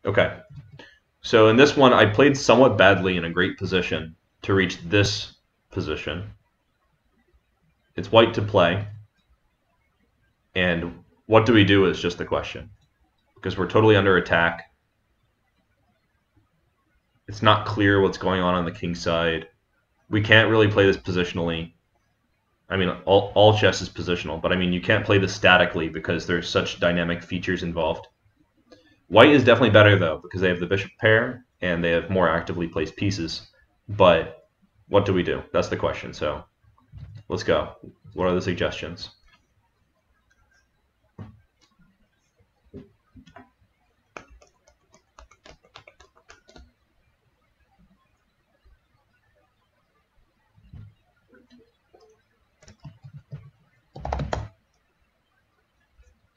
Okay. So in this one, I played somewhat badly in a great position to reach this position. It's white to play. And what do we do is just the question. Because we're totally under attack. It's not clear what's going on the king side. We can't really play this positionally. I mean, all chess is positional, but I mean, you can't play this statically because there's such dynamic features involved. White is definitely better, though, because they have the bishop pair, and they have more actively placed pieces. But what do we do? That's the question. So let's go. What are the suggestions?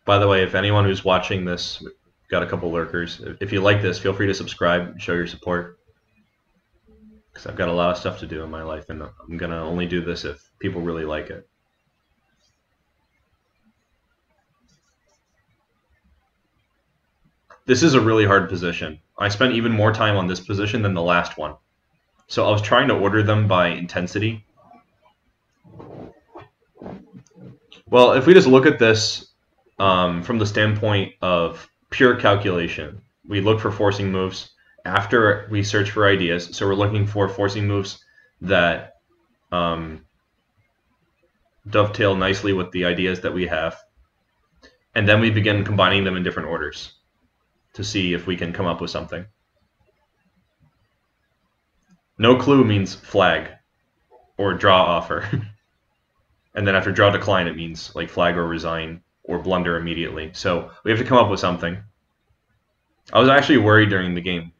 By the way, if anyone who's watching this, got a couple lurkers, if you like this, feel free to subscribe and show your support. Because I've got a lot of stuff to do in my life, and I'm going to only do this if people really like it. This is a really hard position. I spent even more time on this position than the last one. So I was trying to order them by intensity. Well, if we just look at this from the standpoint of pure calculation, we look for forcing moves after we search for ideas. So we're looking for forcing moves that dovetail nicely with the ideas that we have. And then we begin combining them in different orders to see if we can come up with something. No clue means flag or draw offer. And then after draw decline, it means like flag or resign or blunder immediately. So we have to come up with something. I was actually worried during the game.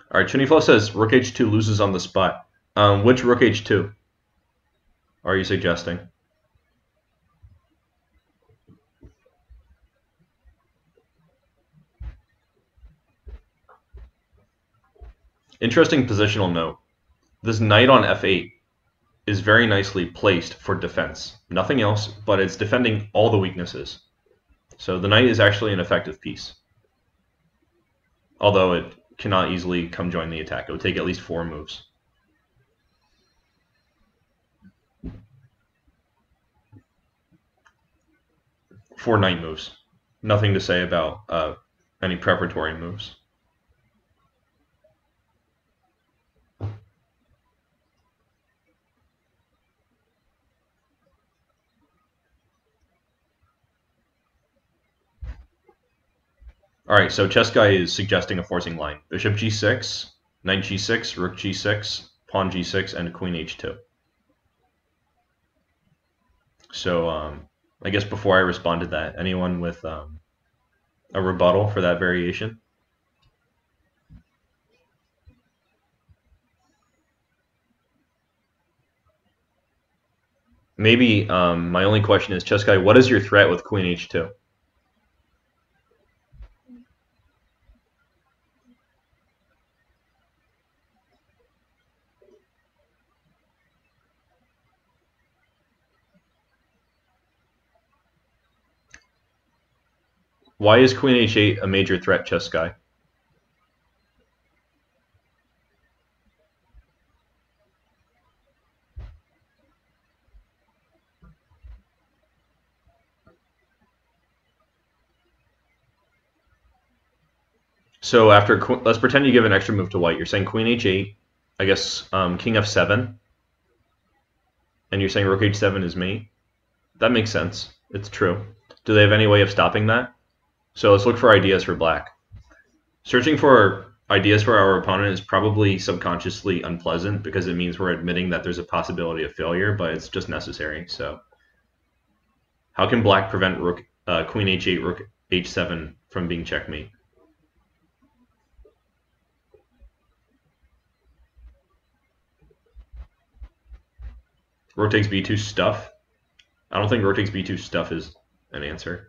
All right, Chuniflo says rook h2 loses on the spot. Which rook h2 are you suggesting? Interesting positional note. This knight on f8 is very nicely placed for defense. Nothing else, but it's defending all the weaknesses. So the knight is actually an effective piece. Although it cannot easily come join the attack. It would take at least 4 moves. Four knight moves. Nothing to say about any preparatory moves. All right, so chess guy is suggesting a forcing line. Bishop g6, knight g6, rook g6, pawn g6, and queen h2. So I guess before I respond to that, anyone with a rebuttal for that variation? Maybe my only question is, chess guy, what is your threat with queen h2? Why is queen h8 a major threat, chess guy? So after, let's pretend you give an extra move to white. You're saying queen h8, I guess king f7, and you're saying rook h7 is mate. That makes sense. It's true. Do they have any way of stopping that? So let's look for ideas for black. Searching for ideas for our opponent is probably subconsciously unpleasant because it means we're admitting that there's a possibility of failure, but it's just necessary. So how can black prevent queen h8, rook h7 from being checkmate? Rook takes b2 stuff? I don't think rook takes b2 stuff is an answer.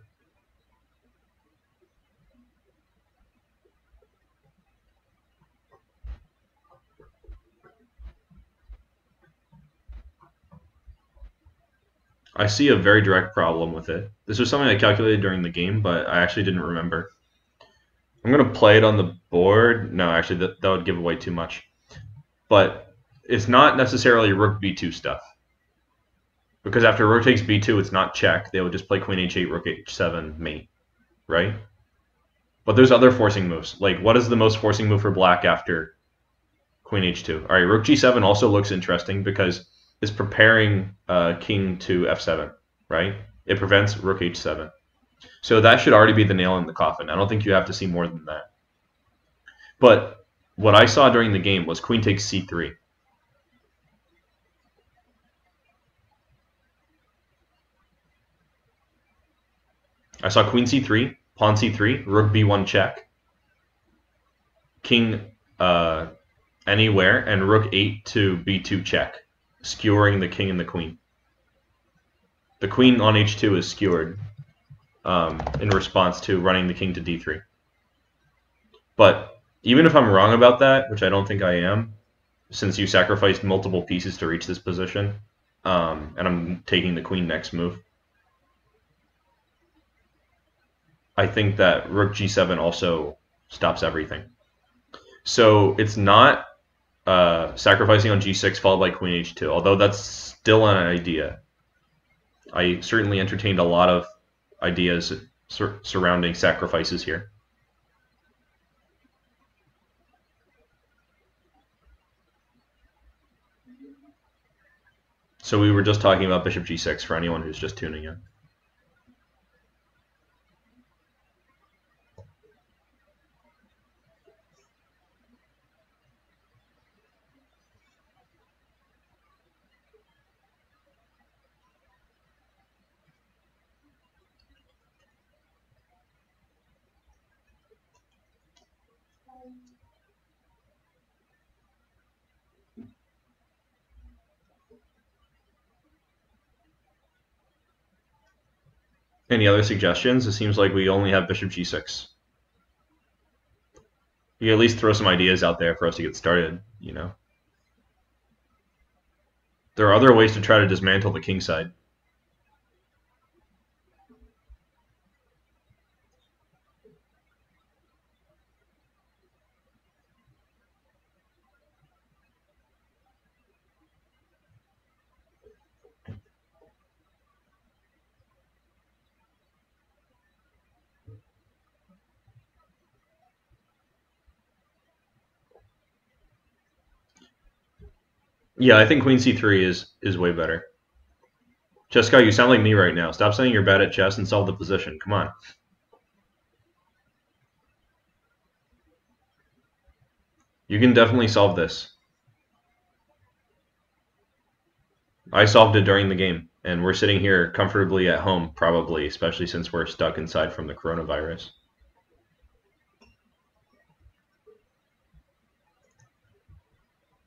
I see a very direct problem with it. This was something I calculated during the game, but I actually didn't remember. I'm going to play it on the board. No, actually, that would give away too much. But it's not necessarily rook b2 stuff. Because after rook takes b2, it's not check. They would just play queen h8, rook h7, mate. Right? But there's other forcing moves. Like, what is the most forcing move for black after queen h2? All right, rook g7 also looks interesting because it's preparing king to f7, right? It prevents rook h7. So that should already be the nail in the coffin. I don't think you have to see more than that. But what I saw during the game was queen takes c3. I saw queen c3, pawn c3, rook b1 check, king anywhere, and rook 8 to b2 check, skewering the king and the queen. The queen on h2 is skewered in response to running the king to d3. But even if I'm wrong about that, which I don't think I am, since you sacrificed multiple pieces to reach this position, and I'm taking the queen next move, I think that rook g7 also stops everything. So it's not sacrificing on g6 followed by queen h2, although that's still an idea. I certainly entertained a lot of ideas surrounding sacrifices here. So we were just talking about bishop g6 for anyone who's just tuning in. Any other suggestions? It seems like we only have bishop g6. You can at least throw some ideas out there for us to get started, you know? There are other ways to try to dismantle the king side. Yeah, I think queen c3 is way better. Jessica, you sound like me right now. Stop saying you're bad at chess and solve the position. Come on. You can definitely solve this. I solved it during the game, and we're sitting here comfortably at home, probably, especially since we're stuck inside from the coronavirus.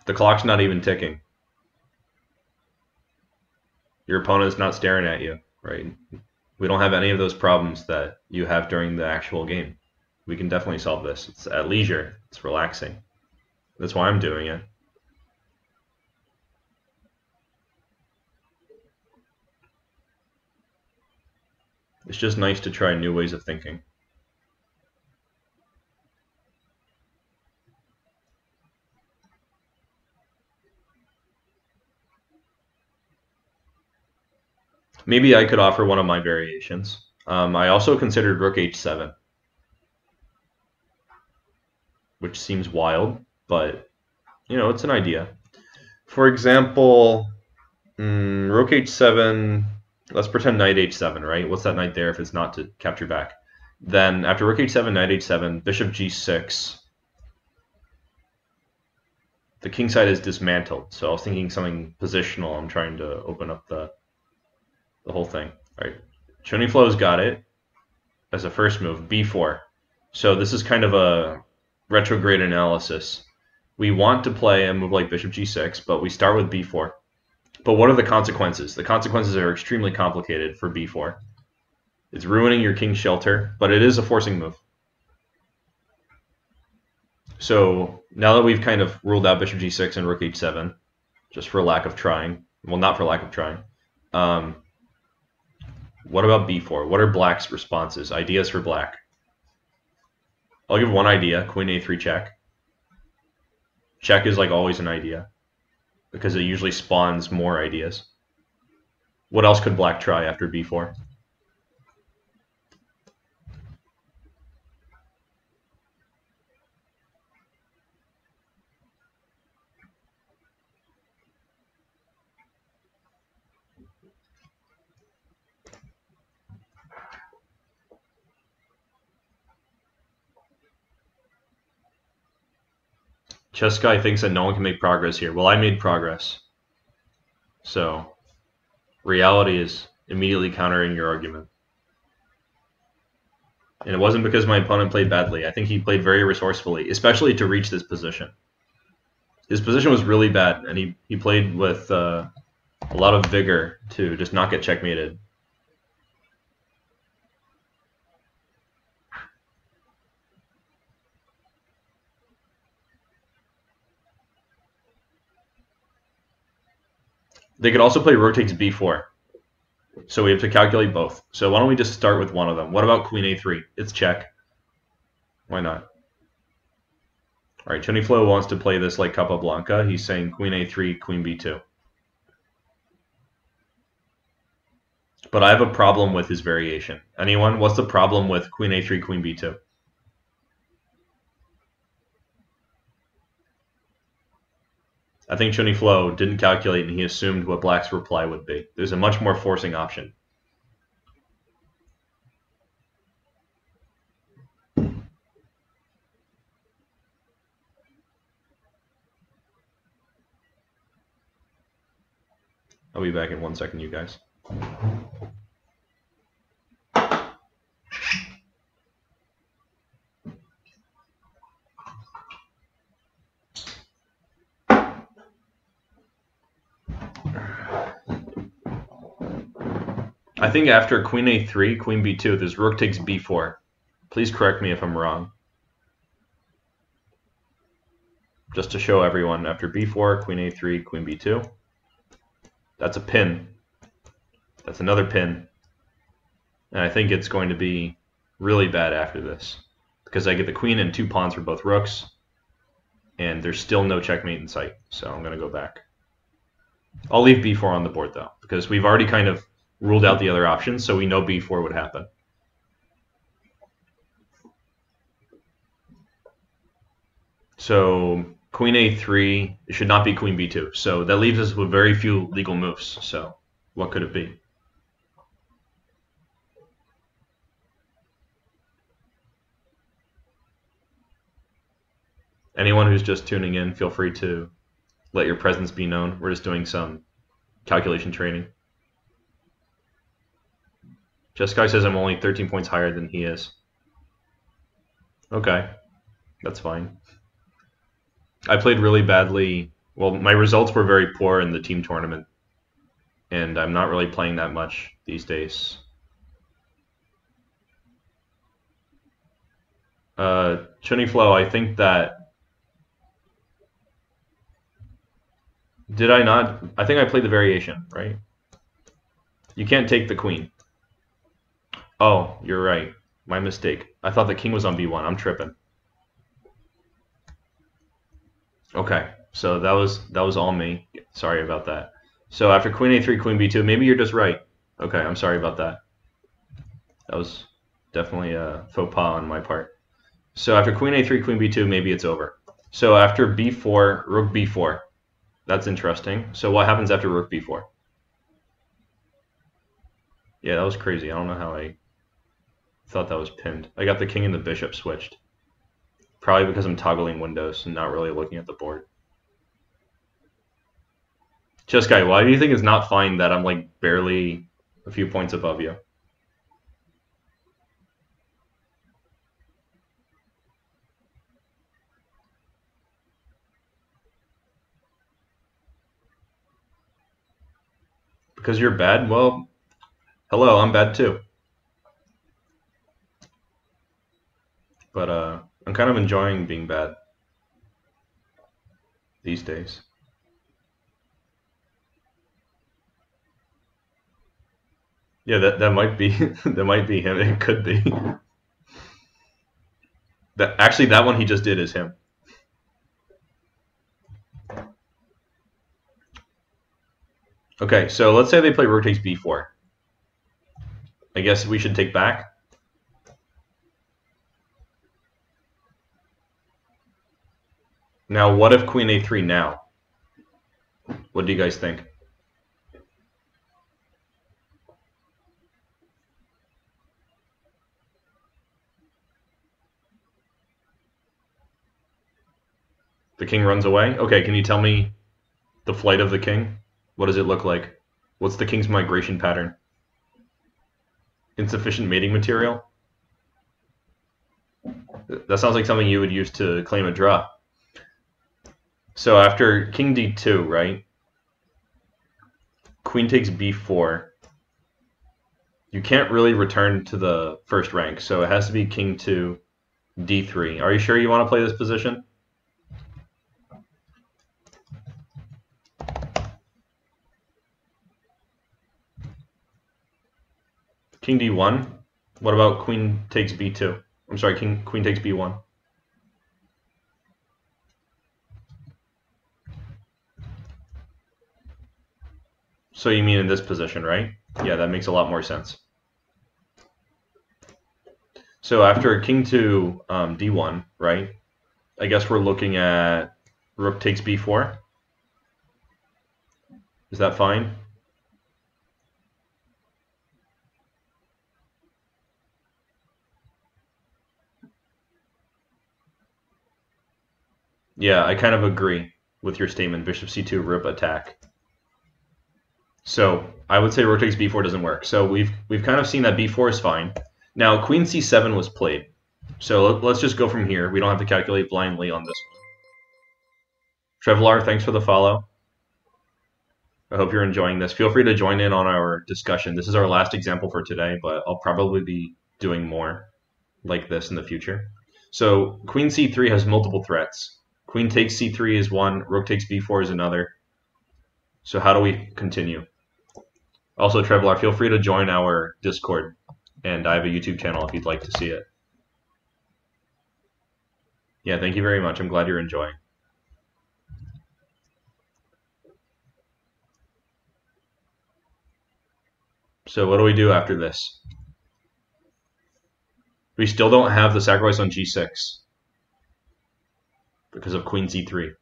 The clock's not even ticking. Your opponent's not staring at you, right? We don't have any of those problems that you have during the actual game. We can definitely solve this. It's at leisure. It's relaxing. That's why I'm doing it. It's just nice to try new ways of thinking. Maybe I could offer one of my variations. I also considered rook h7, which seems wild, but you know, it's an idea. For example, rook h7, let's pretend knight h7, right? What's that knight there if it's not to capture back? Then after rook h7, knight h7, bishop g6, the king side is dismantled. So I was thinking something positional. I'm trying to open up the whole thing. All right, Choni Flow's got it as a first move, b4. So this is kind of a retrograde analysis. We want to play a move like bishop g6, but we start with b4. But what are the consequences? The consequences are extremely complicated for b4. It's ruining your king's shelter, but it is a forcing move. So now that we've kind of ruled out bishop g6 and rook h7, just for lack of trying, well, not for lack of trying, what about b4? What are black's responses? Ideas for black. I'll give one idea. Queen a3 check. Check is like always an idea because it usually spawns more ideas. What else could black try after b4? Chess guy thinks that no one can make progress here. Well, I made progress. So, reality is immediately countering your argument. And it wasn't because my opponent played badly. I think he played very resourcefully, especially to reach this position. His position was really bad, and he played with a lot of vigor to just not get checkmated. They could also play rook takes b4. So we have to calculate both. So why don't we just start with one of them? What about queen a3? It's check. Why not? All right, Chuniflo wants to play this like Capablanca. He's saying queen a3, queen b2. But I have a problem with his variation. Anyone? What's the problem with queen a3, queen b2? I think Chuniflo didn't calculate and he assumed what black's reply would be. There's a much more forcing option. I'll be back in 1 second, you guys. I think after queen a3, queen b2, there's rook takes b4. Please correct me if I'm wrong. Just to show everyone, after b4, queen a3, queen b2. That's a pin. That's another pin. And I think it's going to be really bad after this, because I get the queen and 2 pawns for both rooks, and there's still no checkmate in sight, so I'm going to go back. I'll leave b4 on the board, though, because we've already kind of ruled out the other options, so we know b4 would happen. So queen a3, it should not be queen b2. So that leaves us with very few legal moves. So what could it be? Anyone who's just tuning in, feel free to let your presence be known. We're just doing some calculation training. Jessica says I'm only 13 points higher than he is. Okay, that's fine. I played really badly. Well, my results were very poor in the team tournament, and I'm not really playing that much these days. Chuniflo, I think that... Did I not? I think I played the variation, right? You can't take the queen. Oh, you're right. My mistake. I thought the king was on b1. I'm tripping. Okay, so that was all me. Sorry about that. So after queen a3, queen b2, maybe you're just right. Okay, I'm sorry about that. That was definitely a faux pas on my part. So after queen a3, queen b2, maybe it's over. So after b4, rook b4. That's interesting. So what happens after rook b4? Yeah, that was crazy. I don't know how I thought that was pinned. I got the king and the bishop switched. Probably because I'm toggling windows and not really looking at the board. Chess guy, why do you think it's not fine that I'm like barely a few points above you? Because you're bad? Well, hello, I'm bad too. But I'm kind of enjoying being bad these days. Yeah, that might be that might be him. It could be. Actually, that one he just did is him. Okay, so let's say they play rook takes b4. I guess we should take back. Now, what if queen a3 now? What do you guys think? The king runs away? Okay, can you tell me the flight of the king? What does it look like? What's the king's migration pattern? Insufficient mating material? That sounds like something you would use to claim a draw. So after king d2, right? Queen takes b4. You can't really return to the first rank, so it has to be king to d3. Are you sure you want to play this position? King d1. What about queen takes b2? I'm sorry, queen takes b1. So you mean in this position, right? Yeah, that makes a lot more sense. So after king to d1, right? I guess we're looking at rook takes b4. Is that fine? Yeah, I kind of agree with your statement. Bishop c2, rook attack. So I would say rook takes b4 doesn't work. So we've kind of seen that b4 is fine. Now queen c7 was played. So let's just go from here. We don't have to calculate blindly on this one. Trevlar, thanks for the follow. I hope you're enjoying this. Feel free to join in on our discussion. This is our last example for today, but I'll probably be doing more like this in the future. So queen c3 has multiple threats. Queen takes c3 is one, rook takes b4 is another. So how do we continue? Also, Trevlar, feel free to join our Discord, and I have a YouTube channel if you'd like to see it. Yeah, thank you very much. I'm glad you're enjoying. So what do we do after this? We still don't have the sacrifice on g6 because of queen c3.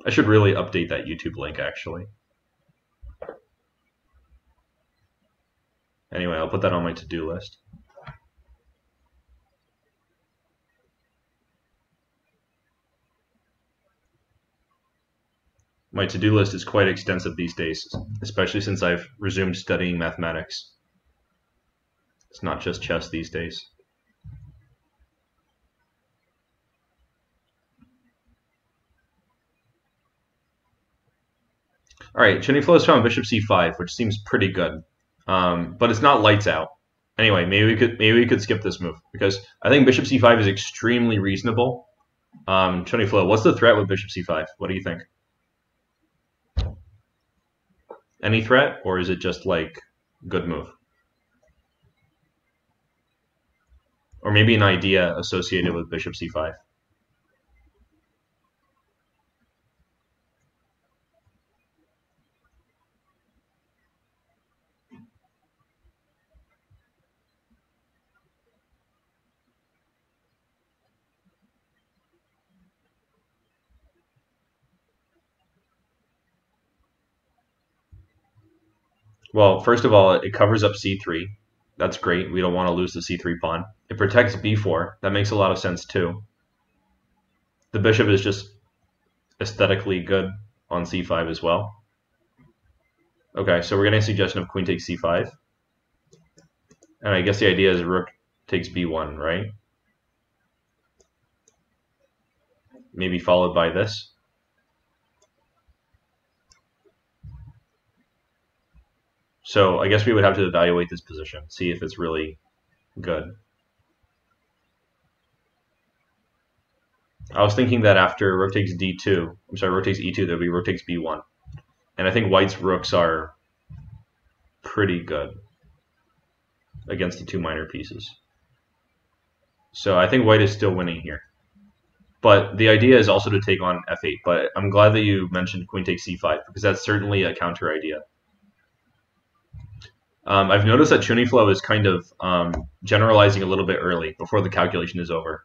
I should really update that YouTube link, actually. Anyway, I'll put that on my to-do list. My to-do list is quite extensive these days, especially since I've resumed studying mathematics. It's not just chess these days. All right, Chinny has found bishop c5, which seems pretty good, but it's not lights out. Anyway, maybe we could skip this move because I think bishop c5 is extremely reasonable. Chinny what's the threat with bishop c5? What do you think? Any threat, or is it just like good move? Or maybe an idea associated with bishop c5? Well, first of all, it covers up c3. That's great. We don't want to lose the c3 pawn. It protects b4. That makes a lot of sense too. The bishop is just aesthetically good on c5 as well. Okay, so we're getting a suggestion of queen takes c5. And I guess the idea is rook takes b1, right? Maybe followed by this. So I guess we would have to evaluate this position, see if it's really good. I was thinking that after rook takes d2, I'm sorry, rook takes e2, there'll be rook takes b1. And I think white's rooks are pretty good against the two minor pieces. So I think white is still winning here. But the idea is also to take on f8. But I'm glad that you mentioned queen takes c5, because that's certainly a counter idea. I've noticed that Chuniflo is kind of generalizing a little bit early, before the calculation is over.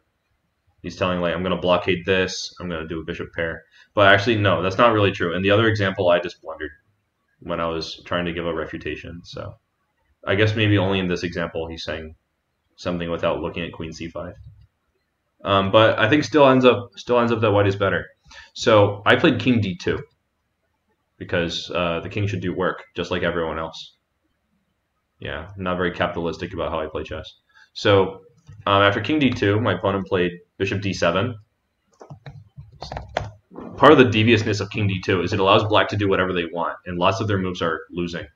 He's telling, like, I'm going to blockade this, I'm going to do a bishop pair. But actually, no, that's not really true. And the other example, I just blundered when I was trying to give a refutation. So I guess maybe only in this example he's saying something without looking at queen c5. But I think still ends up that white is better. So I played king d2 because the king should do work just like everyone else. Yeah, I'm not very capitalistic about how I play chess. So after king d2, my opponent played bishop d7. Part of the deviousness of king d2 is it allows black to do whatever they want, and lots of their moves are losing.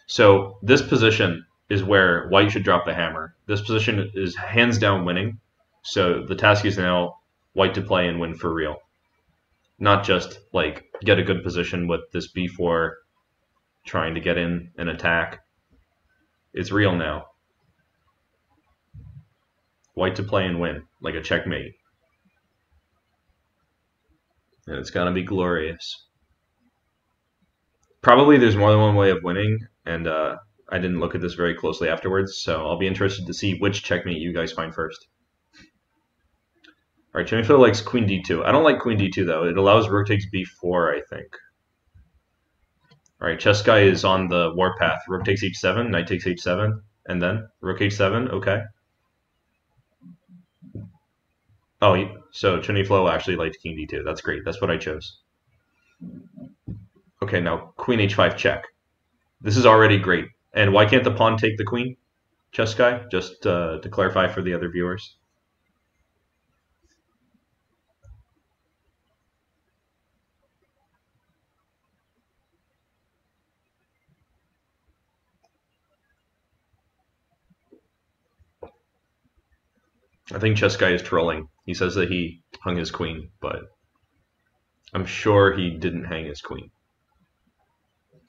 So this position is where white should drop the hammer. This position is hands down winning. So the task is now white to play and win for real. Not just like get a good position with this b4 trying to get in an attack. It's real now. White to play and win, like a checkmate. And it's gonna be glorious. Probably there's more than one way of winning, and I didn't look at this very closely afterwards, so I'll be interested to see which checkmate you guys find first. Alright, Chuniflo likes queen d2. I don't like queen d2 though. It allows rook takes b4, I think. Alright, chess guy is on the warpath. Rook takes h7, knight takes h7, and then rook h7, okay. Oh, so Chuniflo actually liked king d2. That's great. That's what I chose. Okay, now queen h5 check. This is already great. And why can't the pawn take the queen, chess guy? Just to clarify for the other viewers. I think chess guy is trolling. He says that he hung his queen, but I'm sure he didn't hang his queen.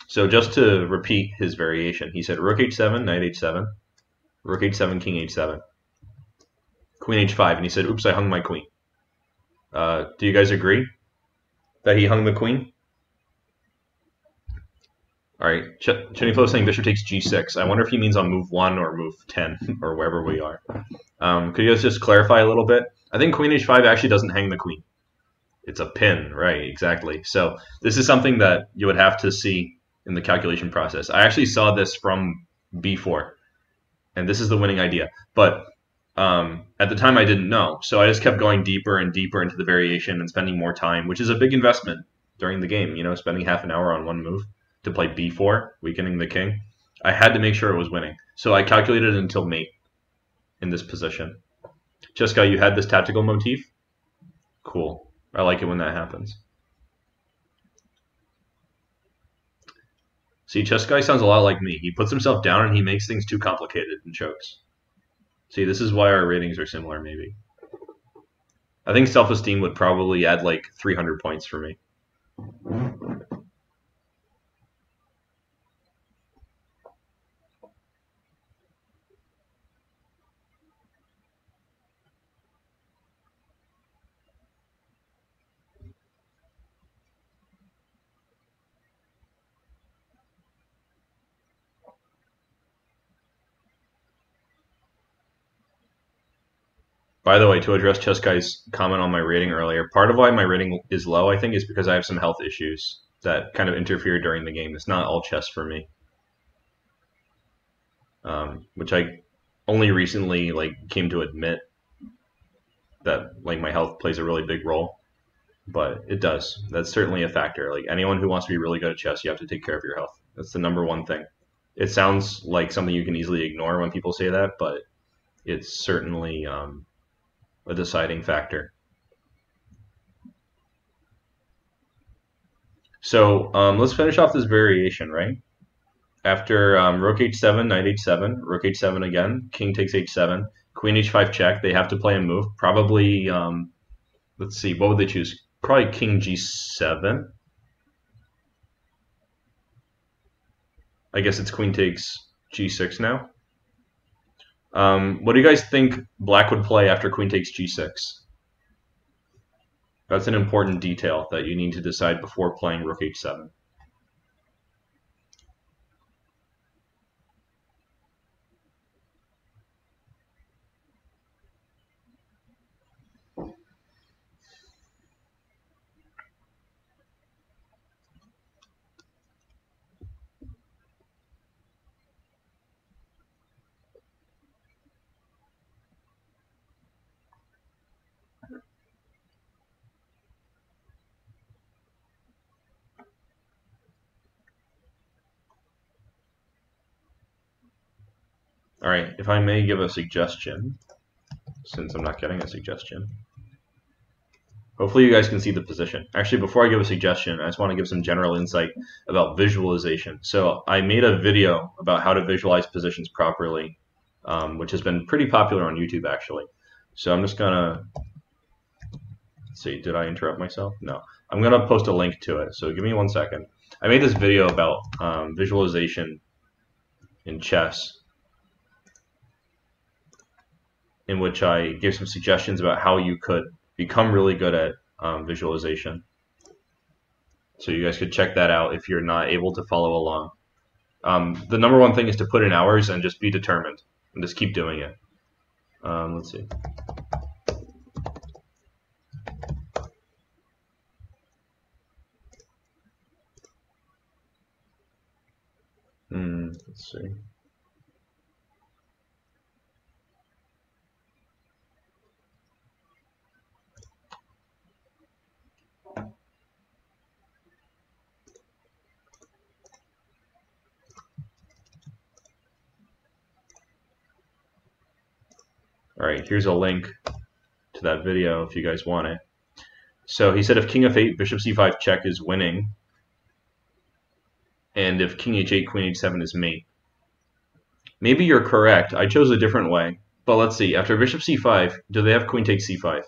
So just to repeat his variation, he said rook h7, knight h7, rook h7, king h7, queen h5, and he said, oops, I hung my queen. Do you guys agree that he hung the queen? All right, Chuniflo is saying bishop takes g6. I wonder if he means on move 1 or move 10 or wherever we are. Could you guys just clarify a little bit? I think queen h5 actually doesn't hang the queen. It's a pin, right, exactly. So this is something that you would have to see in the calculation process. I actually saw this from b4, and this is the winning idea. But at the time I didn't know, so I just kept going deeper and deeper into the variation and spending more time, which is a big investment during the game, you know, spending half an hour on one move to play b4, weakening the king. I had to make sure it was winning. So I calculated until mate in this position. Chess guy, you had this tactical motif? Cool. I like it when that happens. See, chess guy sounds a lot like me. He puts himself down and he makes things too complicated and chokes. See, this is why our ratings are similar, maybe. I think self-esteem would probably add like 300 points for me. By the way, to address Chess Guy's comment on my rating earlier, part of why my rating is low, I think, is because I have some health issues that kind of interfere during the game. It's not all chess for me, which I only recently came to admit that my health plays a really big role, but it does. That's certainly a factor. Like anyone who wants to be really good at chess, you have to take care of your health. That's the number one thing. It sounds like something you can easily ignore when people say that, but it's certainly a deciding factor. So let's finish off this variation, right? After rook h7, knight h7, rook h7 again, king takes h7, queen h5 check. They have to play a move, probably Let's see, what would they choose? Probably king g7. I guess it's queen takes g6 now. What do you guys think black would play after queen takes g6? That's an important detail that you need to decide before playing rook h7. All right, if I may give a suggestion, since I'm not getting a suggestion. Hopefully you guys can see the position. Actually, before I give a suggestion, I just want to give some general insight about visualization. So I made a video about how to visualize positions properly, which has been pretty popular on YouTube, actually. So I'm just going to, let's see, did I interrupt myself? No. I'm going to post a link to it, so give me 1 second. I made this video about visualization in chess, in which I gave some suggestions about how you could become really good at visualization. So you guys could check that out if you're not able to follow along. The number one thing is to put in hours and just be determined and just keep doing it. Let's see. Let's see. All right, here's a link to that video if you guys want it. So he said if king f8, bishop c5 check is winning, and if king h8, queen h7 is mate. Maybe you're correct. I chose a different way. But let's see. After bishop c5, do they have queen takes c5?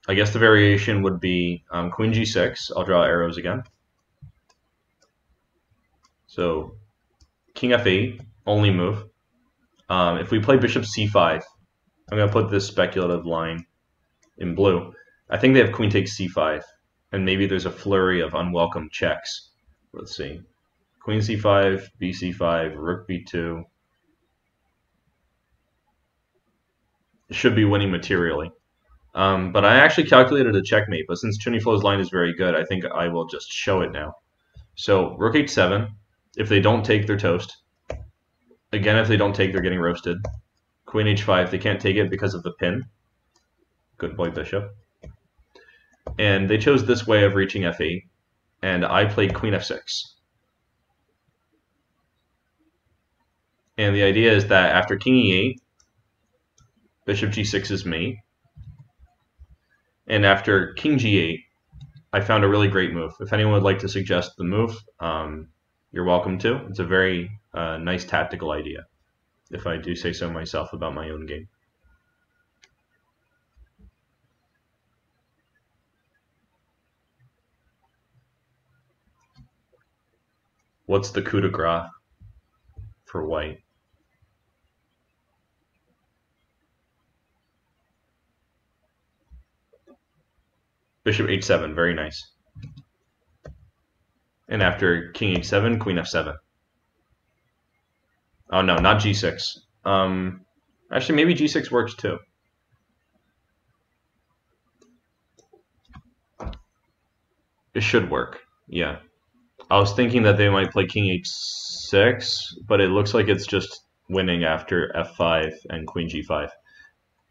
I guess the variation would be queen g6. I'll draw arrows again. So king f8, only move. If we play bishop c5, I'm going to put this speculative line in blue. I think they have queen takes c5, and maybe there's a flurry of unwelcome checks. Let's see. Queen c5, bc5, rook b2. Should be winning materially. But I actually calculated a checkmate, but since Chuniflo's line is very good, I think I will just show it now. So rook h7, if they don't take, they're toast. Again, if they don't take, they're getting roasted. Queen h5, they can't take it because of the pin. Good boy, bishop. And they chose this way of reaching f8, and I played queen f6. And the idea is that after king e8, bishop g6 is mate. And after king g8, I found a really great move. If anyone would like to suggest the move, you're welcome to. It's a very nice tactical idea, if I do say so myself about my own game. What's the coup de grace for white? Bishop h7, very nice. And after king h7, queen f7. Oh no, not g6. Actually, maybe g6 works too. It should work, yeah. I was thinking that they might play king h6, but it looks like it's just winning after f5 and queen g5.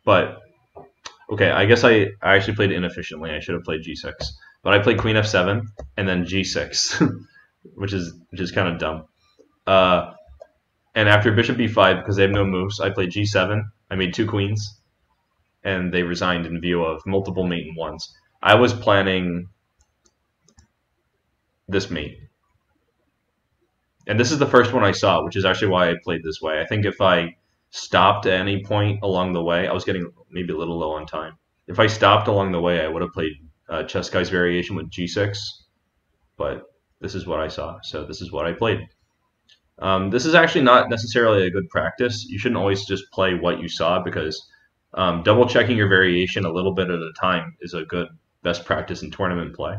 But okay, I guess I actually played inefficiently. I should have played g6, but I played queen f7 and then g6, which is kind of dumb. And after bishop b5, because they have no moves, I played g7. I made 2 queens, and they resigned in view of multiple mate in ones. I was planning this mate. And this is the first one I saw, which is actually why I played this way. I think if I stopped at any point along the way, I was getting maybe a little low on time. If I stopped along the way, I would have played Chess Guy's variation with g6, but this is what I saw, so this is what I played. This is actually not necessarily a good practice. You shouldn't always just play what you saw, because double checking your variation a little bit at a time is a good best practice in tournament play.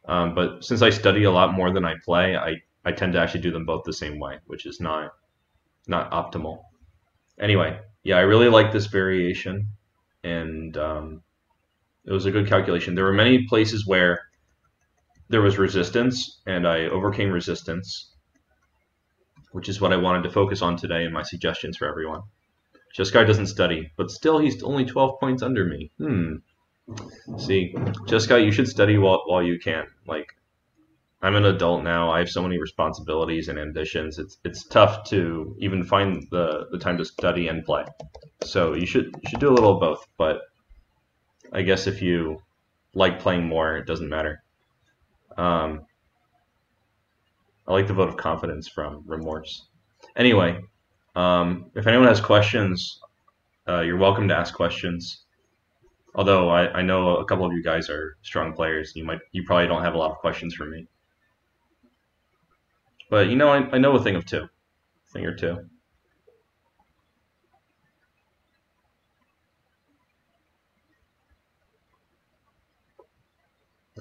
But since I study a lot more than I play, I tend to actually do them both the same way, which is not optimal. Anyway, yeah, I really like this variation, and it was a good calculation. There were many places where there was resistance, and I overcame resistance, which is what I wanted to focus on today in my suggestions for everyone. Chess Guy doesn't study, but still he's only 12 points under me. See, Chess Guy, you should study while you can. Like, I'm an adult now. I have so many responsibilities and ambitions. It's tough to even find the time to study and play. So you should do a little of both. But I guess if you like playing more, it doesn't matter. I like the vote of confidence from Remorse. Anyway, if anyone has questions, you're welcome to ask questions. Although I know a couple of you guys are strong players, you probably don't have a lot of questions for me. But you know, I know a thing or two.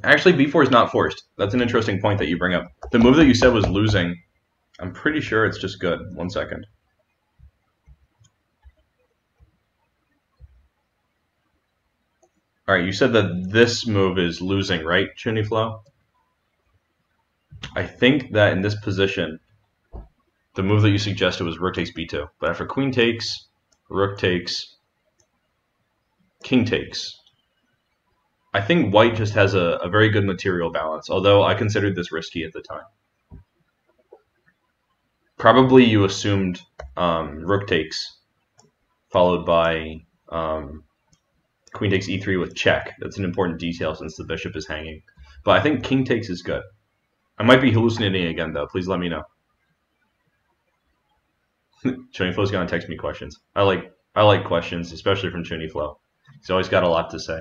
Actually, b4 is not forced. That's an interesting point that you bring up. The move that you said was losing, I'm pretty sure it's just good. 1 second. All right, you said that this move is losing, right, Chuniflo? I think that in this position, the move that you suggested was rook takes b2. But after queen takes, rook takes, king takes, I think white just has a very good material balance, although I considered this risky at the time. Probably you assumed rook takes, followed by queen takes e3 with check. That's an important detail since the bishop is hanging. But I think king takes is good. I might be hallucinating again, though. Please let me know. Chuniflo's gonna text me questions. I like questions, especially from Chuniflo. He's always got a lot to say.